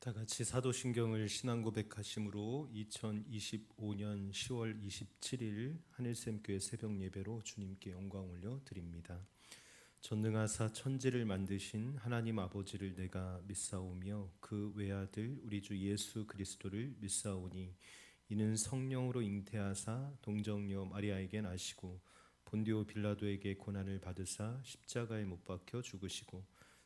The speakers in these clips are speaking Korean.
다 같이 사도신경을 신앙 고백하심으로 2025년 10월 27일 하늘샘교회 새벽 예배로 주님께 영광 올려 드립니다. 전능하사 천지를 만드신 하나님 아버지를 내가 믿사오며 그 외아들 우리 주 예수 그리스도를 믿사오니 이는 성령으로 잉태하사 동정녀 마리아에게 나시고 본디오 빌라도에게 고난을 받으사 십자가에 못 박혀 죽으시고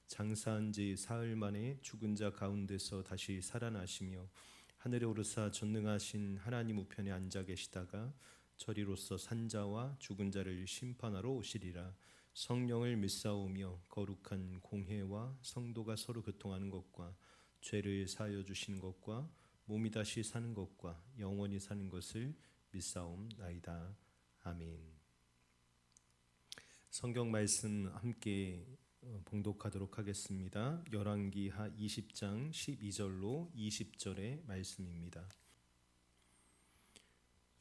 장사한 지 사흘 만에 죽은 자 가운데서 다시 살아나시며 하늘에 오르사 전능하신 하나님 우편에 앉아 계시다가 저리로서 산자와 죽은 자를 심판하러 오시리라. 성령을 믿사오며 거룩한 공회와 성도가 서로 교통하는 것과 죄를 사하여 주시는 것과 몸이 다시 사는 것과 영원히 사는 것을 믿사옵나이다. 아멘. 성경 말씀 함께 봉독하도록 하겠습니다. 열왕기하 20장 12절로 20절의 말씀입니다.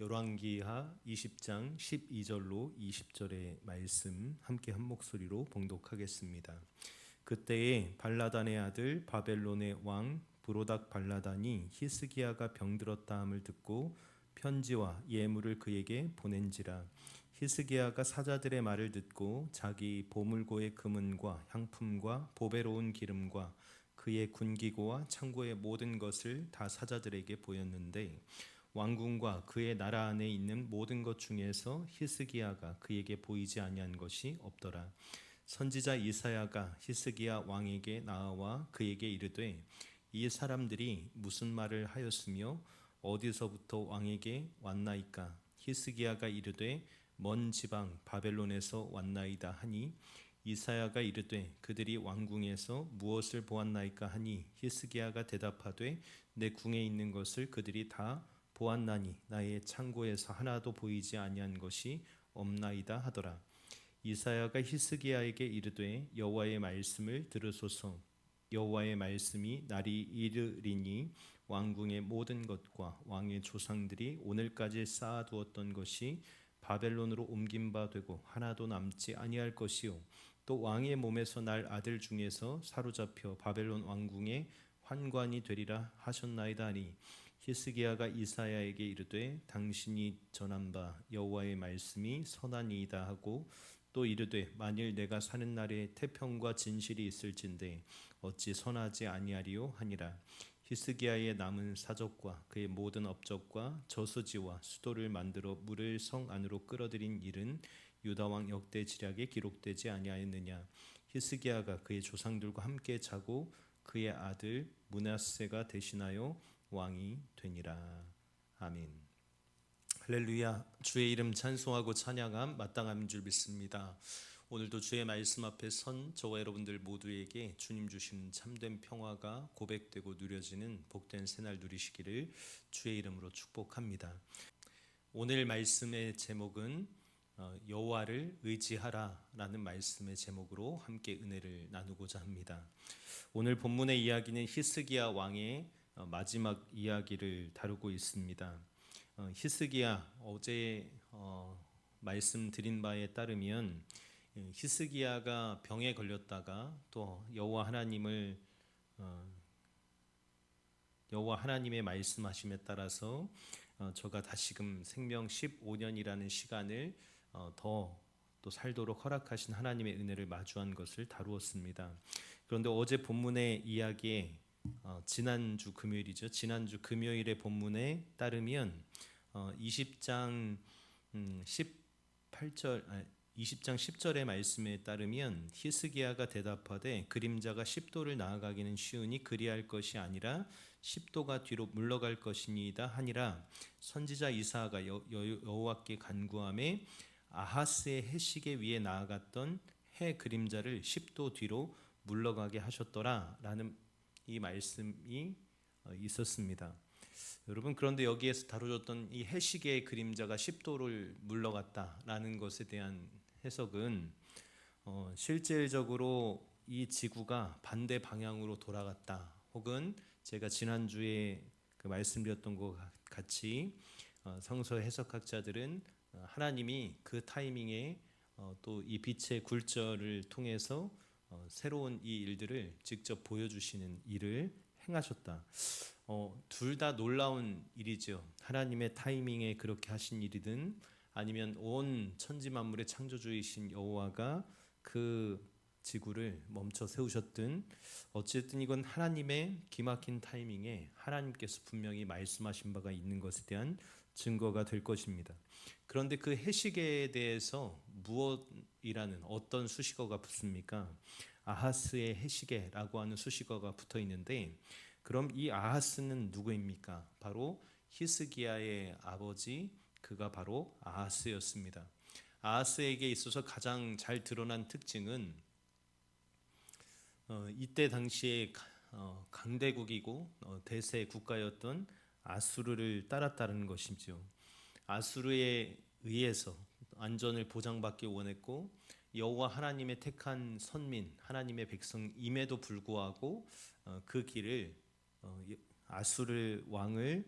열왕기하 20장 12절로 20절의 말씀 함께 한 목소리로 봉독하겠습니다. 그때에 발라단의 아들 바벨론의 왕 브로닥 발라단이 히스기야가 병들었다 함을 듣고 편지와 예물을 그에게 보낸지라. 히스기야가 사자들의 말을 듣고 자기 보물고의 금은과 향품과 보배로운 기름과 그의 군기고와 창고의 모든 것을 다 사자들에게 보였는데 왕궁과 그의 나라 안에 있는 모든 것 중에서 히스기야가 그에게 보이지 아니한 것이 없더라. 선지자 이사야가 히스기야 왕에게 나아와 그에게 이르되 이 사람들이 무슨 말을 하였으며 어디서부터 왕에게 왔나이까? 히스기야가 이르되 먼 지방 바벨론에서 왔나이다 하니 이사야가 이르되 그들이 왕궁에서 무엇을 보았나이까 하니 히스기야가 대답하되 내 궁에 있는 것을 그들이 다 보았나니 나의 창고에서 하나도 보이지 아니한 것이 없나이다 하더라. 이사야가 히스기야에게 이르되 여호와의 말씀을 들으소서. 여호와의 말씀이 날이 이르리니 왕궁의 모든 것과 왕의 조상들이 오늘까지 쌓아두었던 것이 바벨론으로 옮긴 바 되고 하나도 남지 아니할 것이요 또 왕의 몸에서 날 아들 중에서 사로잡혀 바벨론 왕궁의 환관이 되리라 하셨나이다 하니 히스기야가 이사야에게 이르되 당신이 전한 바 여호와의 말씀이 선하니이다 하고 또 이르되 만일 내가 사는 날에 태평과 진실이 있을진데 어찌 선하지 아니하리요 하니라. 히스기야의 남은 사적과 그의 모든 업적과 저수지와 수도를 만들어 물을 성 안으로 끌어들인 일은 유다 왕 역대 지략에 기록되지 아니하였느냐. 히스기야가 그의 조상들과 함께 자고 그의 아들 므낫세가 대신하여 왕이 되니라. 아멘. 할렐루야. 주의 이름 찬송하고 찬양함 마땅함인 줄 믿습니다. 오늘도 주의 말씀 앞에 선 저와 여러분들 모두에게 주님 주시는 참된 평화가 고백되고 누려지는 복된 새날 누리시기를 주의 이름으로 축복합니다. 오늘 말씀의 제목은 여호와를 의지하라 라는 말씀의 제목으로 함께 은혜를 나누고자 합니다. 오늘 본문의 이야기는 히스기야 왕의 마지막 이야기를 다루고 있습니다. 히스기야 어제 말씀드린 바에 따르면 히스기야가 병에 걸렸다가 또 여호와 하나님의 말씀하심에 따라서 저가 다시금 생명 15년이라는 시간을 더 또 살도록 허락하신 하나님의 은혜를 마주한 것을 다루었습니다. 그런데 어제 본문의 이야기에 지난주 금요일이죠. 지난주 금요일의 본문에 따르면 20장 10절의 말씀에 따르면 히스기야가 대답하되 그림자가 10도를 나아가기는 쉬우니 그리할 것이 아니라 10도가 뒤로 물러갈 것이니이다 하니라. 선지자 이사야가 여호와께 간구하며 아하스의 해시계 위에 나아갔던 해 그림자를 10도 뒤로 물러가게 하셨더라 라는 이 말씀이 있었습니다. 여러분, 그런데 여기에서 다뤄졌던 이 해시계의 그림자가 10도를 물러갔다라는 것에 대한 해석은 실질적으로 이 지구가 반대 방향으로 돌아갔다, 혹은 제가 지난주에 말씀드렸던 것 같이 성서 해석학자들은 하나님이 그 타이밍에 또 이 빛의 굴절을 통해서 새로운 이 일들을 직접 보여주시는 일을 행하셨다. 둘 다 놀라운 일이죠. 하나님의 타이밍에 그렇게 하신 일이든 아니면 온 천지 만물의 창조주이신 여호와가 그 지구를 멈춰 세우셨든 어쨌든 이건 하나님의 기막힌 타이밍에 하나님께서 분명히 말씀하신 바가 있는 것에 대한 증거가 될 것입니다. 그런데 그 해시계에 대해서 무엇이라는 어떤 수식어가 붙습니까? 아하스의 해시계라고 하는 수식어가 붙어 있는데 그럼 이 아하스는 누구입니까? 바로 히스기야의 아버지, 그가 바로 아하스였습니다. 아하스에게 있어서 가장 잘 드러난 특징은 이때 당시에 강대국이고 대세 국가였던 아수르를 따랐다는 것이죠. 아수르에 의해서 안전을 보장받기 원했고 여호와 하나님의 택한 선민, 하나님의 백성임에도 불구하고 그 길을 아수르 왕을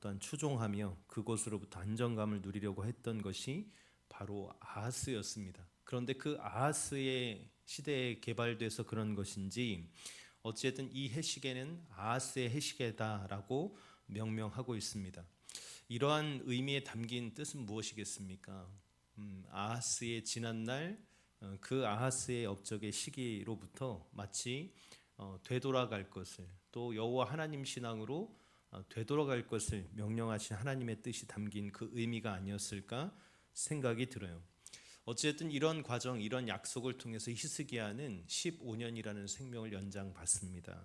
또한 추종하며 그곳으로부터 안정감을 누리려고 했던 것이 바로 아하스였습니다. 그런데 그 아하스의 시대에 개발돼서 그런 것인지 어쨌든 이 해시계는 아하스의 해시계다라고 명명하고 있습니다. 이러한 의미에 담긴 뜻은 무엇이겠습니까? 아하스의 지난날 그 아하스의 업적의 시기로부터 마치 되돌아갈 것을 또 여호와 하나님 신앙으로 되돌아갈 것을 명령하신 하나님의 뜻이 담긴 그 의미가 아니었을까 생각이 들어요. 어쨌든 이런 과정, 이런 약속을 통해서 히스기야는 15년이라는 생명을 연장받습니다.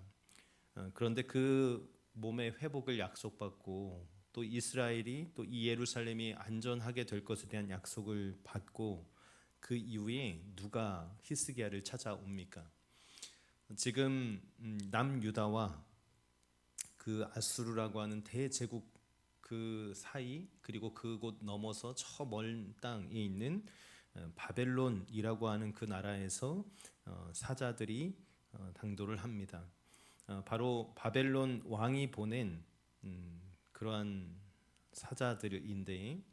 그런데 그 몸의 회복을 약속받고 또 이스라엘이 또 이 예루살렘이 안전하게 될 것에 대한 약속을 받고 그 이후에 누가 히스기야를 찾아옵니까? 지금 남유다와 그 아수르라고 하는 대제국 그 사이 그리고 그곳 넘어서 저 먼 땅에 있는 바벨론이라고 하는 그 나라에서 사자들이 당도를 합니다. 바로 바벨론 왕이 보낸 그러한 사자들인데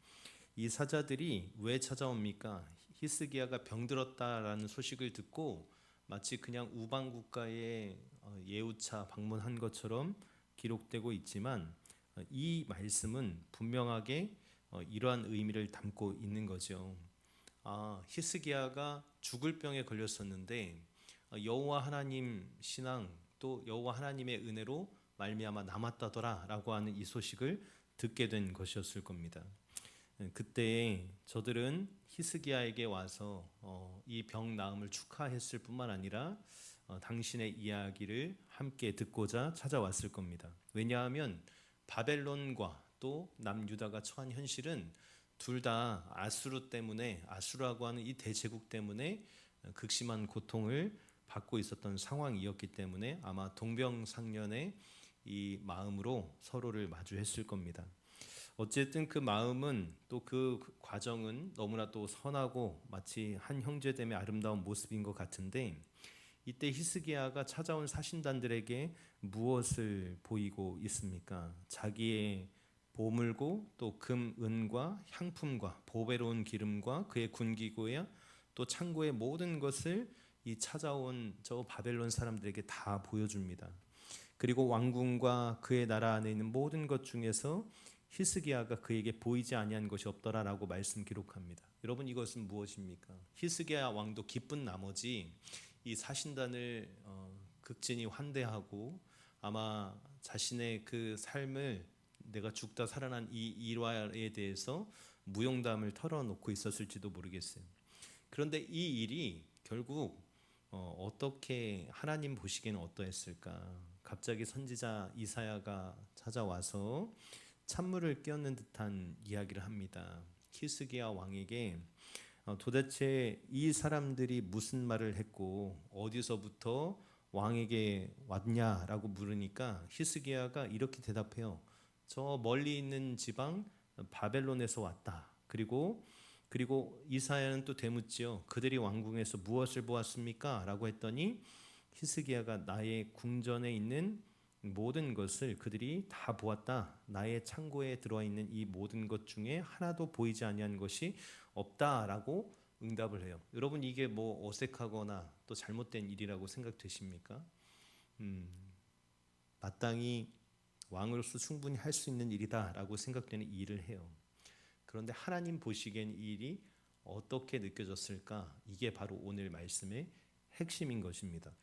이 사자들이 왜 찾아옵니까? 히스기야가 병들었다라는 소식을 듣고 마치 그냥 우방 국가의 예우차 방문한 것처럼 기록되고 있지만 이 말씀은 분명하게 이러한 의미를 담고 있는 거죠. 히스기야가 죽을 병에 걸렸었는데 여호와 하나님 신앙 또 여호와 하나님의 은혜로 말미암아 남았다더라라고 하는 이 소식을 듣게 된 것이었을 겁니다. 그때 저들은 히스기야에게 와서 이 병 나음을 축하했을 뿐만 아니라 당신의 이야기를 함께 듣고자 찾아왔을 겁니다. 왜냐하면 바벨론과 또 남유다가 처한 현실은 둘 다 아수르 때문에 아수르라고 하는 이 대제국 때문에 극심한 고통을 받고 있었던 상황이었기 때문에 아마 동병상련의 이 마음으로 서로를 마주했을 겁니다. 어쨌든 그 마음은 또 그 과정은 너무나 또 선하고 마치 한 형제됨의 아름다운 모습인 것 같은데 이때 히스기야가 찾아온 사신단들에게 무엇을 보이고 있습니까? 자기의 보물고 또 금, 은과 향품과 보배로운 기름과 그의 군기고야 또 창고의 모든 것을 이 찾아온 저 바벨론 사람들에게 다 보여줍니다. 그리고 왕궁과 그의 나라 안에 있는 모든 것 중에서 히스기야가 그에게 보이지 아니한 것이 없더라라고 말씀 기록합니다. 여러분 이것은 무엇입니까? 히스기야 왕도 기쁜 나머지 이 사신단을 극진히 환대하고 아마 자신의 그 삶을 내가 죽다 살아난 이 일화에 대해서 무용담을 털어놓고 있었을지도 모르겠어요. 그런데 이 일이 결국 어떻게 하나님 보시기에는 어떠했을까? 갑자기 선지자 이사야가 찾아와서 찬물을 끼얹는 듯한 이야기를 합니다. 히스기야 왕에게 도대체 이 사람들이 무슨 말을 했고 어디서부터 왕에게 왔냐라고 물으니까 히스기야가 이렇게 대답해요. 저 멀리 있는 지방 바벨론에서 왔다. 그리고 이사야는 또 되묻지요. 그들이 왕궁에서 무엇을 보았습니까? 라고 했더니 히스기야가 나의 궁전에 있는 모든 것을 그들이 다 보았다. 나의 창고에 들어와 있는 이 모든 것 중에 하나도 보이지 아니한 것이 없다라고 응답을 해요. 여러분 이게 뭐 어색하거나 또 잘못된 일이라고 생각되십니까? 마땅히 왕으로서 충분히 할 수 있는 일이다라고 생각되는 일을 해요. 그런데 하나님 보시기엔 이 일이 어떻게 느껴졌을까? 이게 바로 오늘 말씀의 핵심인 것입니다.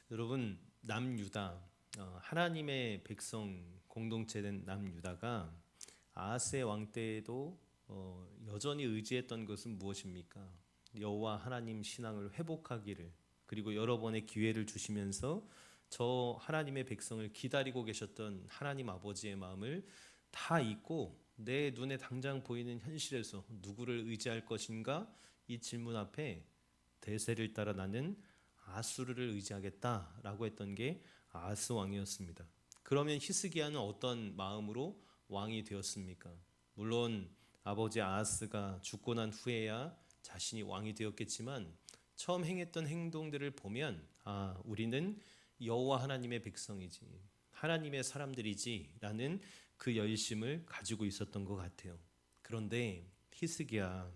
여러분, 남유다, 하나님의 백성 공동체된 남유다가 아하스의 왕 때에도 여전히 의지했던 것은 무엇입니까? 여호와 하나님 신앙을 회복하기를, 그리고 여러 번의 기회를 주시면서 저 하나님의 백성을 기다리고 계셨던 하나님 아버지의 마음을 다 잊고 내 눈에 당장 보이는 현실에서 누구를 의지할 것인가? 이 질문 앞에 대세를 따라 나는 아수르를 의지하겠다라고 했던 게 아하스 왕이었습니다. 그러면 히스기야는 어떤 마음으로 왕이 되었습니까? 물론 아버지 아하스가 죽고 난 후에야 자신이 왕이 되었겠지만 처음 행했던 행동들을 보면 우리는 여호와 하나님의 백성이지, 하나님의 사람들이지라는 그 열심을 가지고 있었던 것 같아요. 그런데 히스기야,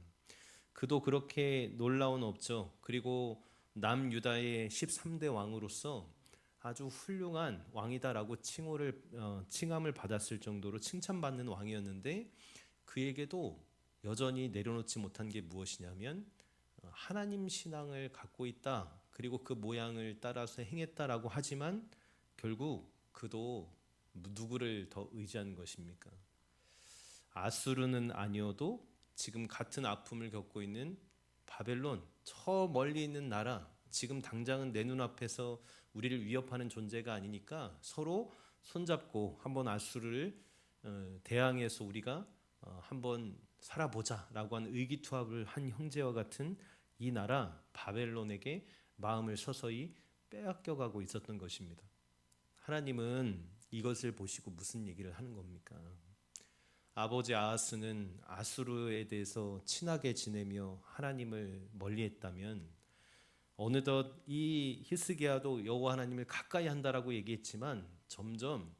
그도 그렇게 놀라운 업적, 그리고 남유다의 13대 왕으로서 아주 훌륭한 왕이다라고 칭함을 받았을 정도로 칭찬받는 왕이었는데, 그에게도 여전히 내려놓지 못한 게 무엇이냐면 하나님 신앙을 갖고 있다, 그리고 그 모양을 따라서 행했다라고 하지만 결국 그도 누구를 더 의지하는 것입니까? 아수르는 아니어도 지금 같은 아픔을 겪고 있는 바벨론, 저 멀리 있는 나라, 지금 당장은 내 눈앞에서 우리를 위협하는 존재가 아니니까 서로 손잡고 한번 아수르를 대항해서 우리가 한번 살아보자라고 하는 의기투합을 한 형제와 같은 이 나라 바벨론에게 마음을 서서히 빼앗겨가고 있었던 것입니다. 하나님은 이것을 보시고 무슨 얘기를 하는 겁니까? 아버지 아하스는 아수르에 대해서 친하게 지내며 하나님을 멀리했다면 어느덧 이 히스기야도 여호와 하나님을 가까이 한다라고 얘기했지만 점점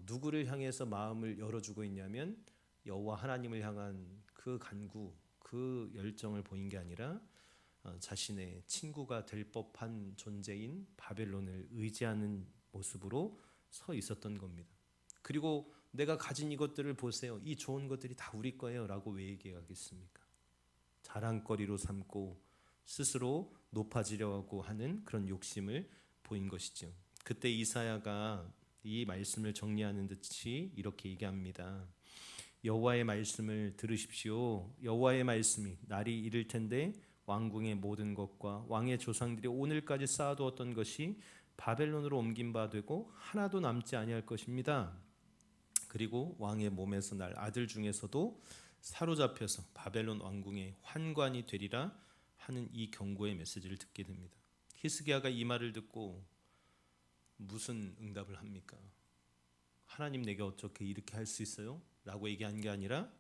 누구를 향해서 마음을 열어주고 있냐면 여호와 하나님을 향한 그 간구, 그 열정을 보인 게 아니라 자신의 친구가 될 법한 존재인 바벨론을 의지하는 모습으로 서 있었던 겁니다. 그리고 내가 가진 이것들을 보세요. 이 좋은 것들이 다 우리 거예요 라고 왜 얘기하겠습니까? 자랑거리로 삼고 스스로 높아지려고 하는 그런 욕심을 보인 것이죠. 그때 이사야가 이 말씀을 정리하는 듯이 이렇게 얘기합니다. 여호와의 말씀을 들으십시오. 여호와의 말씀이 날이 이를 텐데 왕궁의 모든 것과 왕의 조상들이 오늘까지 쌓아두었던 것이 바벨론으로 옮긴 바 되고 하나도 남지 아니할 것입니다. 그리고 왕의 몸에서 날 아들 중에서도 사로잡혀서 바벨론 왕궁의 환관이 되리라 하는 이 경고의 메시지를 듣게 됩니다. 히스기야가 이 말을 듣고 무슨 응답을 합니까? 하나님 내게 어떻게 이렇게 할 수 있어요? 라고 얘기한 게 아니라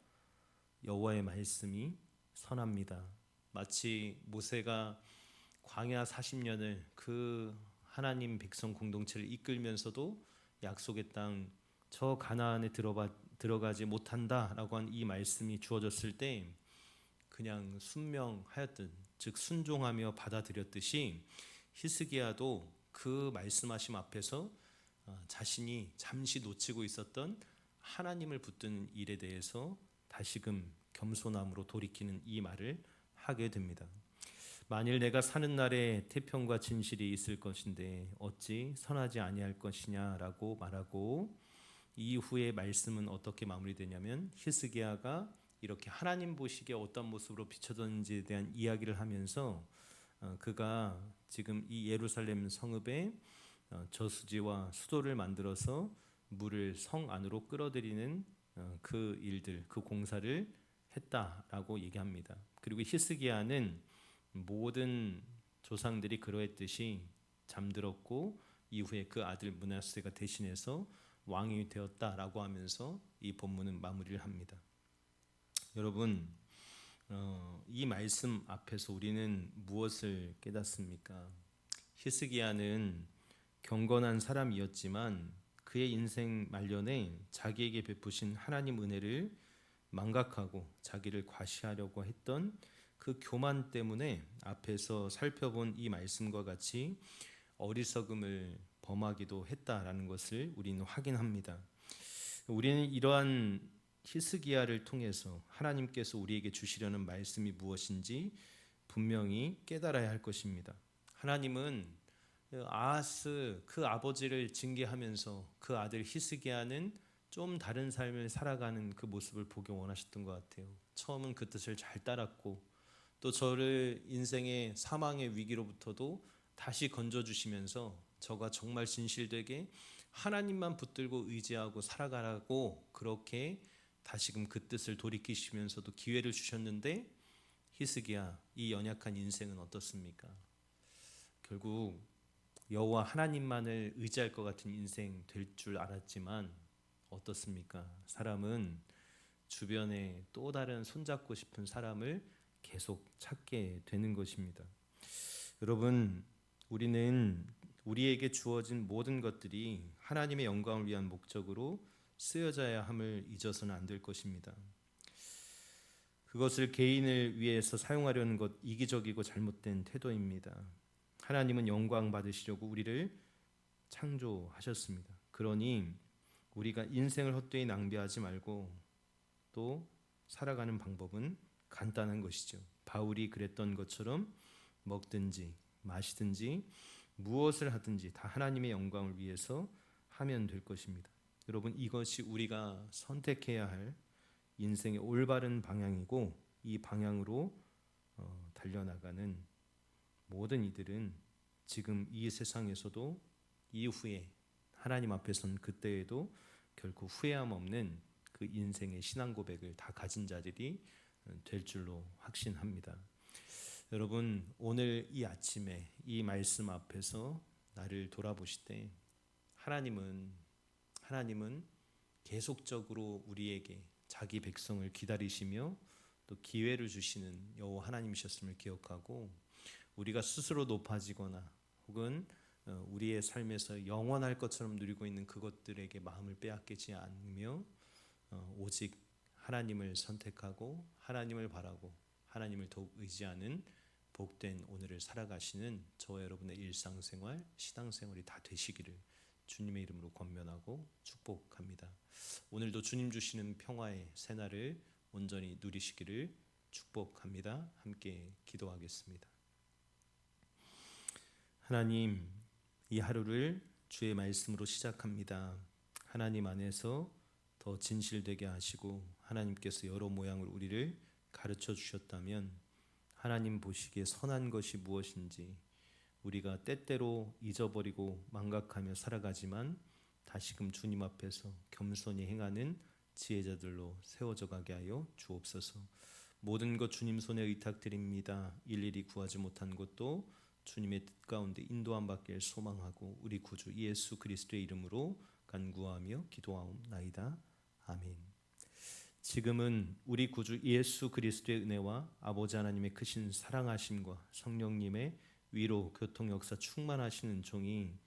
여호와의 말씀이 선합니다. 마치 모세가 광야 40년을 그 하나님 백성 공동체를 이끌면서도 약속의 땅 저 가나안에 들어가지 못한다라고 한 이 말씀이 주어졌을 때 그냥 순명하였던, 즉 순종하며 받아들였듯이 히스기야도 그 말씀하심 앞에서 자신이 잠시 놓치고 있었던 하나님을 붙드는 일에 대해서 다시금 겸손함으로 돌이키는 이 말을 하게 됩니다. 만일 내가 사는 날에 태평과 진실이 있을 것인데 어찌 선하지 아니할 것이냐라고 말하고, 이후의 말씀은 어떻게 마무리되냐면 히스기야가 이렇게 하나님 보시기에 어떤 모습으로 비춰졌는지에 대한 이야기를 하면서 그가 지금 이 예루살렘 성읍에 저수지와 수도를 만들어서 물을 성 안으로 끌어들이는 그 일들, 그 공사를 했다라고 얘기합니다. 그리고 히스기야는 모든 조상들이 그러했듯이 잠들었고 이후에 그 아들 므낫세가 대신해서 왕이 되었다라고 하면서 이 본문은 마무리를 합니다. 여러분, 이 말씀 앞에서 우리는 무엇을 깨닫습니까? 히스기야는 경건한 사람이었지만 그의 인생 말년에 자기에게 베푸신 하나님 은혜를 망각하고 자기를 과시하려고 했던 그 교만 때문에 앞에서 살펴본 이 말씀과 같이 어리석음을 범하기도 했다라는 것을 우리는 확인합니다. 우리는 이러한 히스기야를 통해서 하나님께서 우리에게 주시려는 말씀이 무엇인지 분명히 깨달아야 할 것입니다. 하나님은 아하스 그 아버지를 징계하면서 그 아들 히스기야는 좀 다른 삶을 살아가는 그 모습을 보기 원하셨던 것 같아요. 처음은 그 뜻을 잘 따랐고 또 저를 인생의 사망의 위기로부터도 다시 건져주시면서 저가 정말 진실되게 하나님만 붙들고 의지하고 살아가라고 그렇게 다시금 그 뜻을 돌이키시면서도 기회를 주셨는데 히스기야, 이 연약한 인생은 어떻습니까? 결국 여호와 하나님만을 의지할 것 같은 인생 될 줄 알았지만 어떻습니까? 사람은 주변에 또 다른 손잡고 싶은 사람을 계속 찾게 되는 것입니다. 여러분, 우리는 우리에게 주어진 모든 것들이 하나님의 영광을 위한 목적으로 쓰여져야 함을 잊어서는 안 될 것입니다. 그것을 개인을 위해서 사용하려는 것 이기적이고 잘못된 태도입니다. 하나님은 영광 받으시려고 우리를 창조하셨습니다. 그러니 우리가 인생을 헛되이 낭비하지 말고 또 살아가는 방법은 간단한 것이죠. 바울이 그랬던 것처럼 먹든지 마시든지 무엇을 하든지 다 하나님의 영광을 위해서 하면 될 것입니다. 여러분, 이것이 우리가 선택해야 할 인생의 올바른 방향이고 이 방향으로 달려나가는 모든 이들은 지금 이 세상에서도 이후에 하나님 앞에 선 그때에도 결코 후회함 없는 그 인생의 신앙 고백을 다 가진 자들이 될 줄로 확신합니다. 여러분, 오늘 이 아침에 이 말씀 앞에서 나를 돌아보실 때 하나님은 계속적으로 우리에게 자기 백성을 기다리시며 또 기회를 주시는 여호와 하나님이셨음을 기억하고 우리가 스스로 높아지거나 혹은 우리의 삶에서 영원할 것처럼 누리고 있는 그것들에게 마음을 빼앗기지 않으며 오직 하나님을 선택하고 하나님을 바라고 하나님을 더욱 의지하는 복된 오늘을 살아가시는 저와 여러분의 일상생활, 신앙생활이 다 되시기를 주님의 이름으로 권면하고 축복합니다. 오늘도 주님 주시는 평화의 새날을 온전히 누리시기를 축복합니다. 함께 기도하겠습니다. 하나님, 이 하루를 주의 말씀으로 시작합니다. 하나님 안에서 더 진실되게 하시고 하나님께서 여러 모양으로 우리를 가르쳐 주셨다면 하나님 보시기에 선한 것이 무엇인지 우리가 때때로 잊어버리고 망각하며 살아가지만 다시금 주님 앞에서 겸손히 행하는 지혜자들로 세워져 가게 하여 주옵소서. 모든 것 주님 손에 의탁드립니다. 일일이 구하지 못한 것도 주님의 뜻 가운데 인도함 받길 소망하고 우리 구주 예수 그리스도의 이름으로 간구하며 기도하옵나이다. 아멘. 지금은 우리 구주 예수 그리스도의 은혜와 아버지 하나님의 크신 사랑하심과 성령님의 위로 교통 역사 충만하시는 종이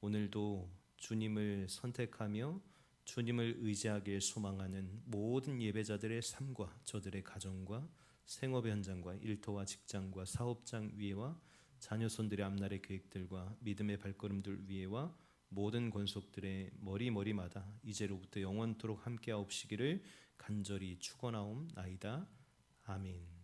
오늘도 주님을 선택하며 주님을 의지하길 소망하는 모든 예배자들의 삶과 저들의 가정과 생업 현장과 일터와 직장과 사업장 위에와 자녀손들의 앞날의 계획들과 믿음의 발걸음들 위에와 모든 권속들의 머리마다 이제로부터 영원토록 함께하옵시기를 간절히 축원하옵나이다. 아멘.